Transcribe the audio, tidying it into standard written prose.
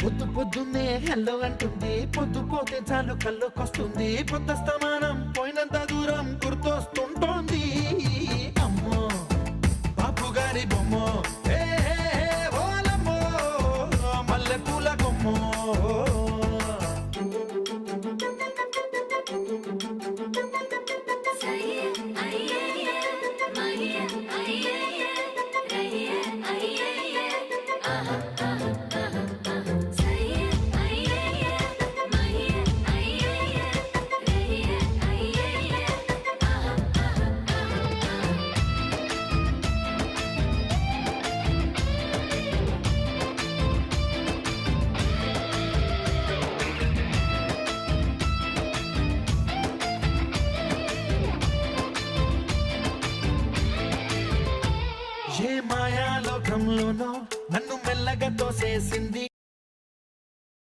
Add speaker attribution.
Speaker 1: పొద్దు పొద్దున్నే హెల్లో అంటుంది, పొద్దు పోతే చాలు కళ్ళొకొస్తుంది, పొద్దస్తమానం పోయినంత దూరం గుర్తొస్తుంటోంది. అమ్మో బాపు గారి బొమ్మో, ఏ ఓలమ్మో మల్లె పూల కొమ్మో. ఏ మాయాలోకంలోనో నన్ను మెల్లగా తోసేసింది,